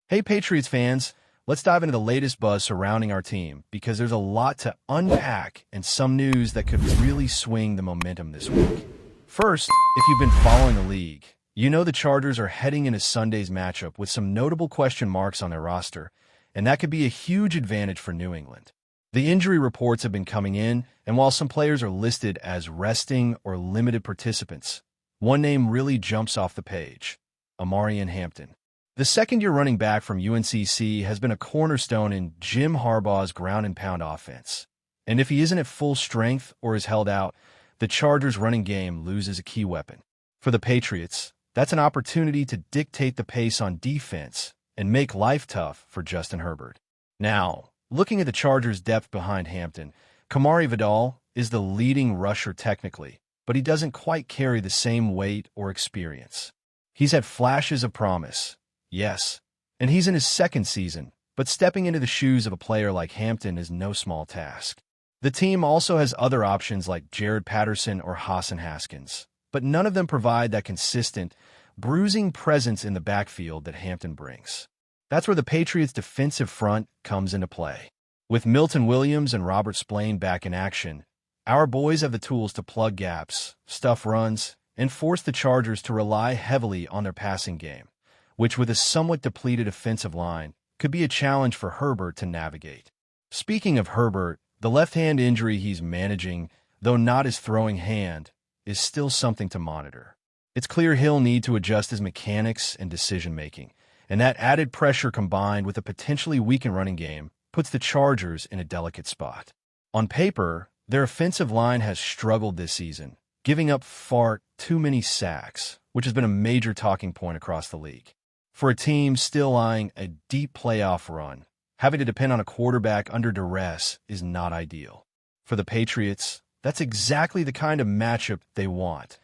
Hey, Patriots fans, let's dive into the latest buzz surrounding our team because there's a lot to unpack and some news that could really swing the momentum this week. First, if you've been following the league, you know the Chargers are heading into Sunday's matchup with some notable question marks on their roster, and that could be a huge advantage for New England. The injury reports have been coming in, and while some players are listed as resting or limited participants, one name really jumps off the page: Amari Hampton. The second-year running back from UNCC has been a cornerstone in Jim Harbaugh's ground-and-pound offense. And if he isn't at full strength or is held out, the Chargers' running game loses a key weapon. For the Patriots, that's an opportunity to dictate the pace on defense and make life tough for Justin Herbert. Now, looking at the Chargers' depth behind Hampton, Kamari Vidal is the leading rusher technically, but he doesn't quite carry the same weight or experience. He's had flashes of promise, yes, and he's in his second season, but stepping into the shoes of a player like Hampton is no small task. The team also has other options like Jared Patterson or Hassan Haskins, but none of them provide that consistent, bruising presence in the backfield that Hampton brings. That's where the Patriots' defensive front comes into play. With Milton Williams and Robert Spillane back in action, our boys have the tools to plug gaps, stuff runs, and force the Chargers to rely heavily on their passing game, which with a somewhat depleted offensive line could be a challenge for Herbert to navigate. Speaking of Herbert, the left-hand injury he's managing, though not his throwing hand, is still something to monitor. It's clear he'll need to adjust his mechanics and decision-making, and that added pressure combined with a potentially weakened running game puts the Chargers in a delicate spot. On paper, their offensive line has struggled this season, giving up far too many sacks, which has been a major talking point across the league. For a team still eyeing a deep playoff run, having to depend on a quarterback under duress is not ideal. For the Patriots, that's exactly the kind of matchup they want,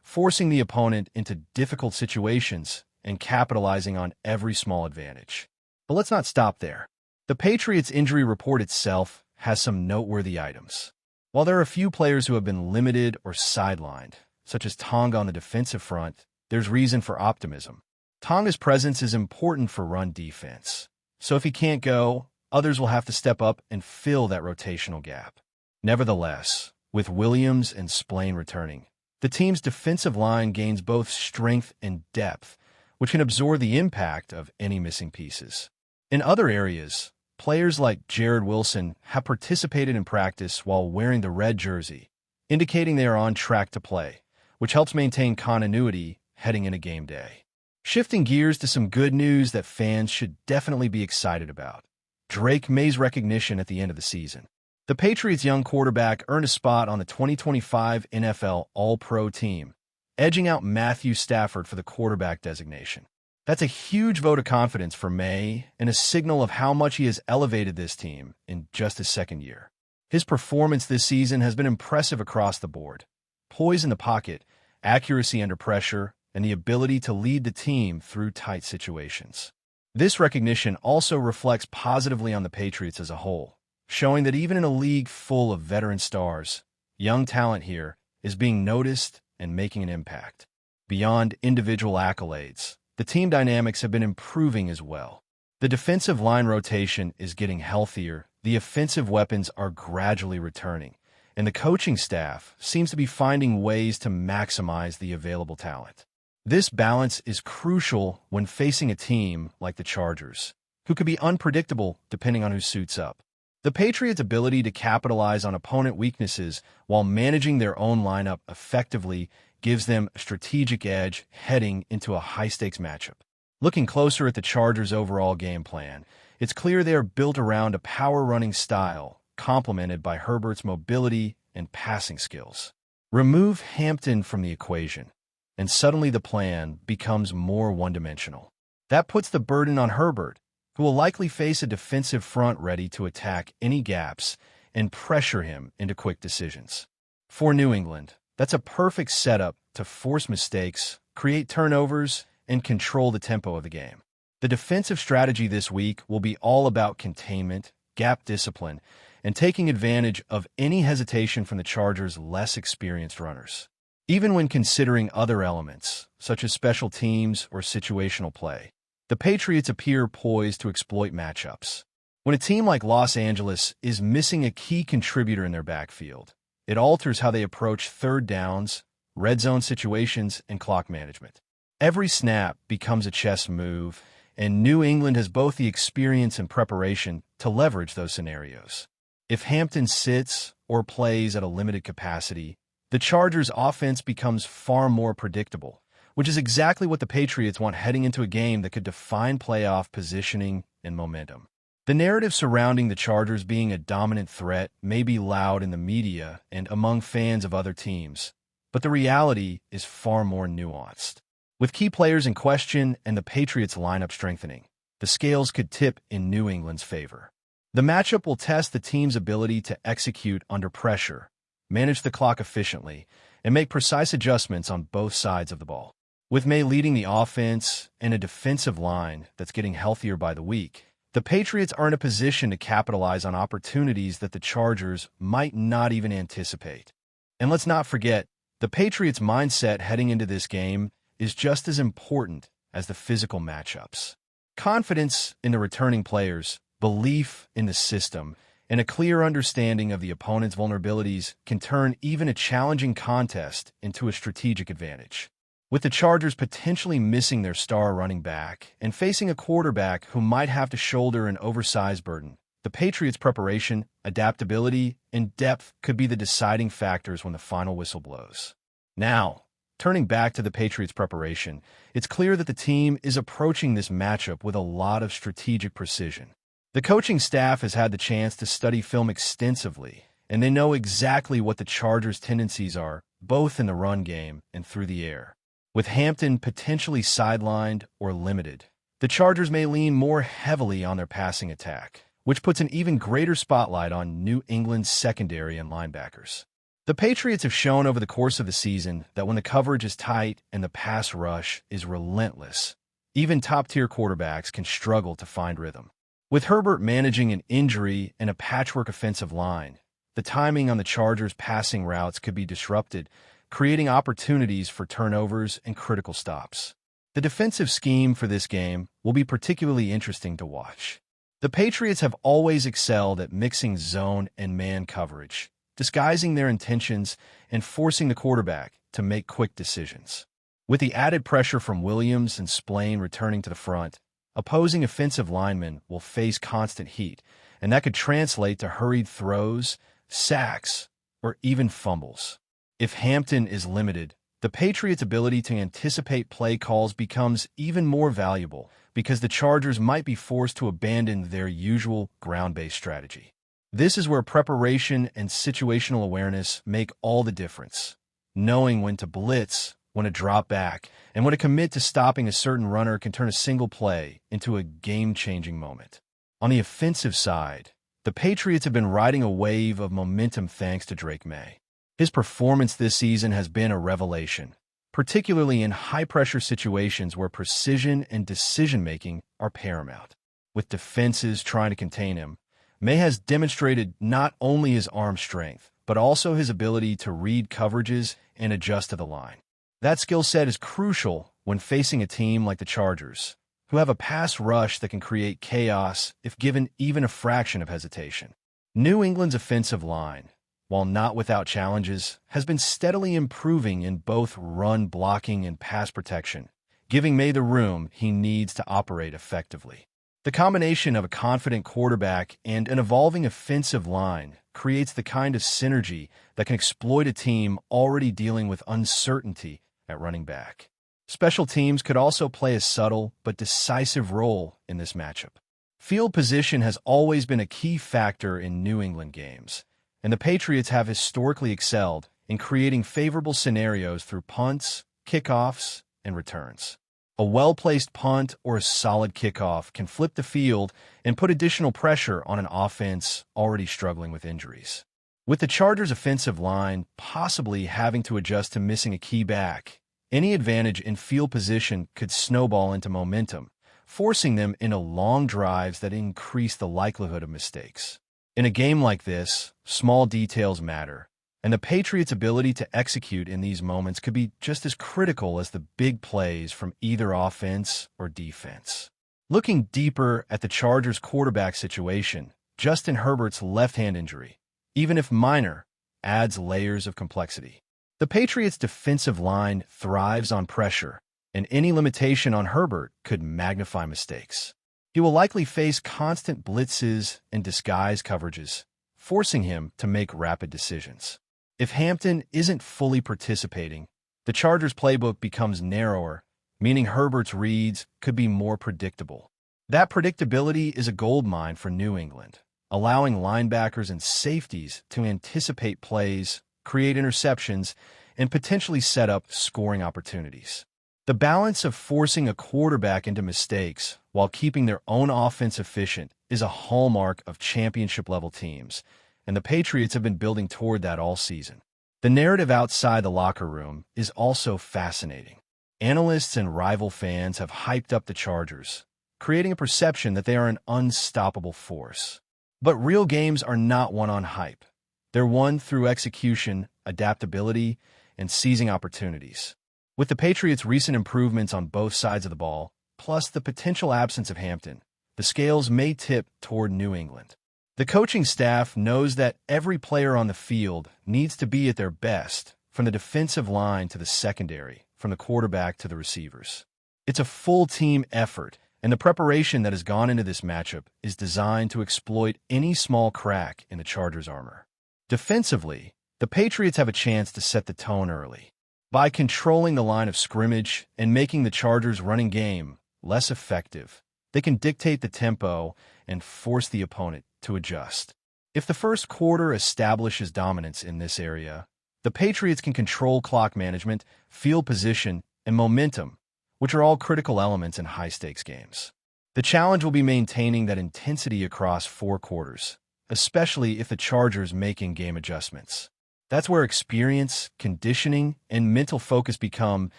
forcing the opponent into difficult situations and capitalizing on every small advantage. But let's not stop there. The Patriots' injury report itself has some noteworthy items. While there are a few players who have been limited or sidelined, such as Tonga on the defensive front, there's reason for optimism. Tonga's presence is important for run defense, so if he can't go, others will have to step up and fill that rotational gap. Nevertheless, with Williams and Spillane returning, the team's defensive line gains both strength and depth, which can absorb the impact of any missing pieces. In other areas, players like Jared Wilson have participated in practice while wearing the red jersey, indicating they are on track to play, which helps maintain continuity heading into game day. Shifting gears to some good news that fans should definitely be excited about: Drake May's recognition at the end of the season. The Patriots' young quarterback earned a spot on the 2025 NFL All-Pro team, edging out Matthew Stafford for the quarterback designation. That's a huge vote of confidence for May and a signal of how much he has elevated this team in just his second year. His performance this season has been impressive across the board: poise in the pocket, accuracy under pressure, and the ability to lead the team through tight situations. This recognition also reflects positively on the Patriots as a whole, showing that even in a league full of veteran stars, young talent here is being noticed and making an impact. Beyond individual accolades, the team dynamics have been improving as well. The defensive line rotation is getting healthier, the offensive weapons are gradually returning, and the coaching staff seems to be finding ways to maximize the available talent. This balance is crucial when facing a team like the Chargers, who could be unpredictable depending on who suits up. The Patriots' ability to capitalize on opponent weaknesses while managing their own lineup effectively gives them a strategic edge heading into a high-stakes matchup. Looking closer at the Chargers' overall game plan, it's clear they are built around a power-running style, complemented by Herbert's mobility and passing skills. Remove Hampton from the equation, and suddenly the plan becomes more one-dimensional. That puts the burden on Herbert, who will likely face a defensive front ready to attack any gaps and pressure him into quick decisions. For New England, that's a perfect setup to force mistakes, create turnovers, and control the tempo of the game. The defensive strategy this week will be all about containment, gap discipline, and taking advantage of any hesitation from the Chargers' less experienced runners. Even when considering other elements, such as special teams or situational play, the Patriots appear poised to exploit matchups. When a team like Los Angeles is missing a key contributor in their backfield, it alters how they approach third downs, red zone situations, and clock management. Every snap becomes a chess move, and New England has both the experience and preparation to leverage those scenarios. If Hampton sits or plays at a limited capacity, the Chargers' offense becomes far more predictable, which is exactly what the Patriots want heading into a game that could define playoff positioning and momentum. The narrative surrounding the Chargers being a dominant threat may be loud in the media and among fans of other teams, but the reality is far more nuanced. With key players in question and the Patriots' lineup strengthening, the scales could tip in New England's favor. The matchup will test the team's ability to execute under pressure, manage the clock efficiently, and make precise adjustments on both sides of the ball. With May leading the offense and a defensive line that's getting healthier by the week, the Patriots are in a position to capitalize on opportunities that the Chargers might not even anticipate. And let's not forget, the Patriots' mindset heading into this game is just as important as the physical matchups. Confidence in the returning players, belief in the system, and a clear understanding of the opponent's vulnerabilities can turn even a challenging contest into a strategic advantage. With the Chargers potentially missing their star running back and facing a quarterback who might have to shoulder an oversized burden, the Patriots' preparation, adaptability, and depth could be the deciding factors when the final whistle blows. Now, turning back to the Patriots' preparation, it's clear that the team is approaching this matchup with a lot of strategic precision. The coaching staff has had the chance to study film extensively, and they know exactly what the Chargers' tendencies are, both in the run game and through the air. With Hampton potentially sidelined or limited, the Chargers may lean more heavily on their passing attack, which puts an even greater spotlight on New England's secondary and linebackers. The Patriots have shown over the course of the season that when the coverage is tight and the pass rush is relentless, even top-tier quarterbacks can struggle to find rhythm. With Herbert managing an injury and a patchwork offensive line, the timing on the Chargers' passing routes could be disrupted, creating opportunities for turnovers and critical stops. The defensive scheme for this game will be particularly interesting to watch. The Patriots have always excelled at mixing zone and man coverage, disguising their intentions and forcing the quarterback to make quick decisions. With the added pressure from Williams and Spillane returning to the front, opposing offensive linemen will face constant heat, and that could translate to hurried throws, sacks, or even fumbles. If Hampton is limited, the Patriots' ability to anticipate play calls becomes even more valuable because the Chargers might be forced to abandon their usual ground-based strategy. This is where preparation and situational awareness make all the difference. Knowing when to blitz, when to drop back, and when to commit to stopping a certain runner can turn a single play into a game-changing moment. On the offensive side, the Patriots have been riding a wave of momentum thanks to Drake May. His performance this season has been a revelation, particularly in high-pressure situations where precision and decision-making are paramount. With defenses trying to contain him, May has demonstrated not only his arm strength, but also his ability to read coverages and adjust to the line. That skill set is crucial when facing a team like the Chargers, who have a pass rush that can create chaos if given even a fraction of hesitation. New England's offensive line, while not without challenges, has been steadily improving in both run blocking and pass protection, giving May the room he needs to operate effectively. The combination of a confident quarterback and an evolving offensive line creates the kind of synergy that can exploit a team already dealing with uncertainty at running back. Special teams could also play a subtle but decisive role in this matchup. Field position has always been a key factor in New England games, and the Patriots have historically excelled in creating favorable scenarios through punts, kickoffs, and returns. A well-placed punt or a solid kickoff can flip the field and put additional pressure on an offense already struggling with injuries. With the Chargers' offensive line possibly having to adjust to missing a key back, any advantage in field position could snowball into momentum, forcing them into long drives that increase the likelihood of mistakes. In a game like this, small details matter, and the Patriots' ability to execute in these moments could be just as critical as the big plays from either offense or defense. Looking deeper at the Chargers' quarterback situation, Justin Herbert's left-hand injury, even if minor, adds layers of complexity. The Patriots' defensive line thrives on pressure, and any limitation on Herbert could magnify mistakes. He will likely face constant blitzes and disguise coverages, forcing him to make rapid decisions. If Hampton isn't fully participating, the Chargers' playbook becomes narrower, meaning Herbert's reads could be more predictable. That predictability is a goldmine for New England, allowing linebackers and safeties to anticipate plays, create interceptions, and potentially set up scoring opportunities. The balance of forcing a quarterback into mistakes while keeping their own offense efficient is a hallmark of championship-level teams, and the Patriots have been building toward that all season. The narrative outside the locker room is also fascinating. Analysts and rival fans have hyped up the Chargers, creating a perception that they are an unstoppable force. But real games are not won on hype. They're won through execution, adaptability, and seizing opportunities. With the Patriots' recent improvements on both sides of the ball, plus the potential absence of Hampton, the scales may tip toward New England. The coaching staff knows that every player on the field needs to be at their best, from the defensive line to the secondary, from the quarterback to the receivers. It's a full-team effort, and the preparation that has gone into this matchup is designed to exploit any small crack in the Chargers' armor. Defensively, the Patriots have a chance to set the tone early. By controlling the line of scrimmage and making the Chargers' running game less effective, they can dictate the tempo and force the opponent to adjust. If the first quarter establishes dominance in this area, the Patriots can control clock management, field position, and momentum, which are all critical elements in high-stakes games. The challenge will be maintaining that intensity across 4 quarters, especially if the Chargers make in-game adjustments. That's where experience, conditioning, and mental focus become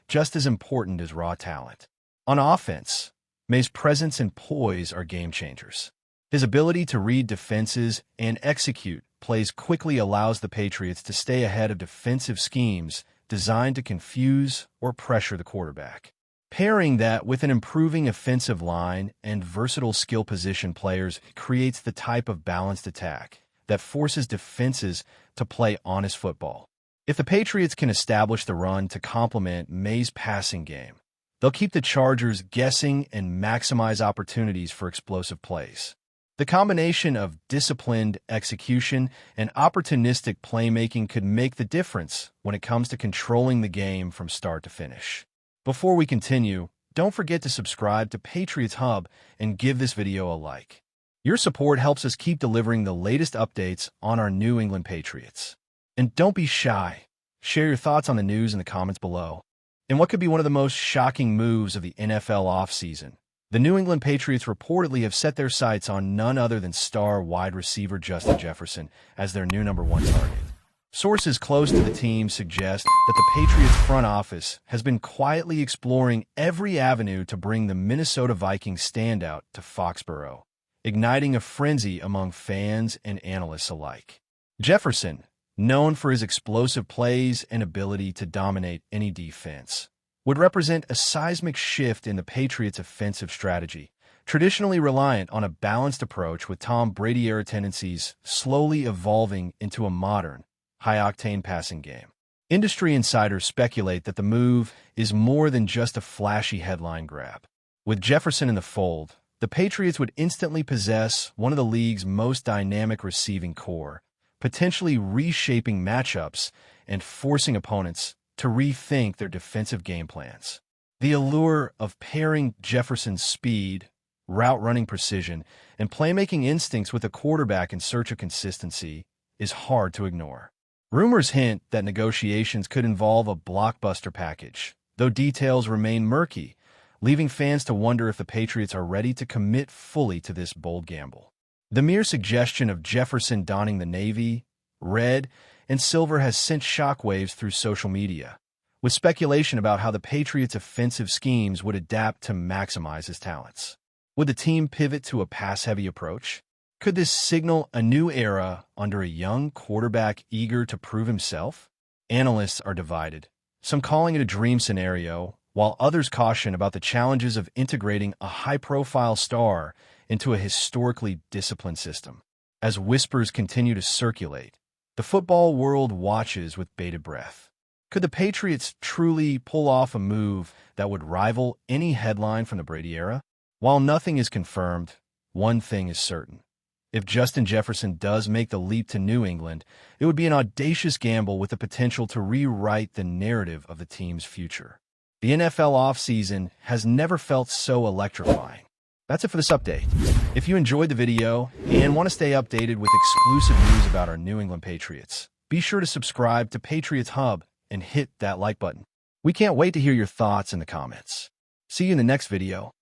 just as important as raw talent. On offense, May's presence and poise are game changers. His ability to read defenses and execute plays quickly allows the Patriots to stay ahead of defensive schemes designed to confuse or pressure the quarterback. Pairing that with an improving offensive line and versatile skill position players creates the type of balanced attack that forces defenses to play honest football. If the Patriots can establish the run to complement May's passing game, they'll keep the Chargers guessing and maximize opportunities for explosive plays. The combination of disciplined execution and opportunistic playmaking could make the difference when it comes to controlling the game from start to finish. Before we continue, don't forget to subscribe to Patriots Hub and give this video a like. Your support helps us keep delivering the latest updates on our New England Patriots. And don't be shy. Share your thoughts on the news in the comments below. In what could be one of the most shocking moves of the NFL offseason, the New England Patriots reportedly have set their sights on none other than star wide receiver Justin Jefferson as their new number 1 target. Sources close to the team suggest that the Patriots front office has been quietly exploring every avenue to bring the Minnesota Vikings standout to Foxborough, igniting a frenzy among fans and analysts alike. Jefferson, known for his explosive plays and ability to dominate any defense, would represent a seismic shift in the Patriots' offensive strategy, traditionally reliant on a balanced approach with Tom Brady-era tendencies slowly evolving into a modern, high-octane passing game. Industry insiders speculate that the move is more than just a flashy headline grab. With Jefferson in the fold, the Patriots would instantly possess one of the league's most dynamic receiving core, potentially reshaping matchups and forcing opponents to rethink their defensive game plans. The allure of pairing Jefferson's speed, route-running precision, and playmaking instincts with a quarterback in search of consistency is hard to ignore. Rumors hint that negotiations could involve a blockbuster package, though details remain murky, leaving fans to wonder if the Patriots are ready to commit fully to this bold gamble. The mere suggestion of Jefferson donning the navy, red, and silver has sent shockwaves through social media, with speculation about how the Patriots' offensive schemes would adapt to maximize his talents. Would the team pivot to a pass-heavy approach? Could this signal a new era under a young quarterback eager to prove himself? Analysts are divided, some calling it a dream scenario, while others caution about the challenges of integrating a high-profile star into a historically disciplined system. As whispers continue to circulate, the football world watches with bated breath. Could the Patriots truly pull off a move that would rival any headline from the Brady era? While nothing is confirmed, one thing is certain. If Justin Jefferson does make the leap to New England, it would be an audacious gamble with the potential to rewrite the narrative of the team's future. The NFL offseason has never felt so electrifying. That's it for this update. If you enjoyed the video and want to stay updated with exclusive news about our New England Patriots, be sure to subscribe to Patriots Hub and hit that like button. We can't wait to hear your thoughts in the comments. See you in the next video.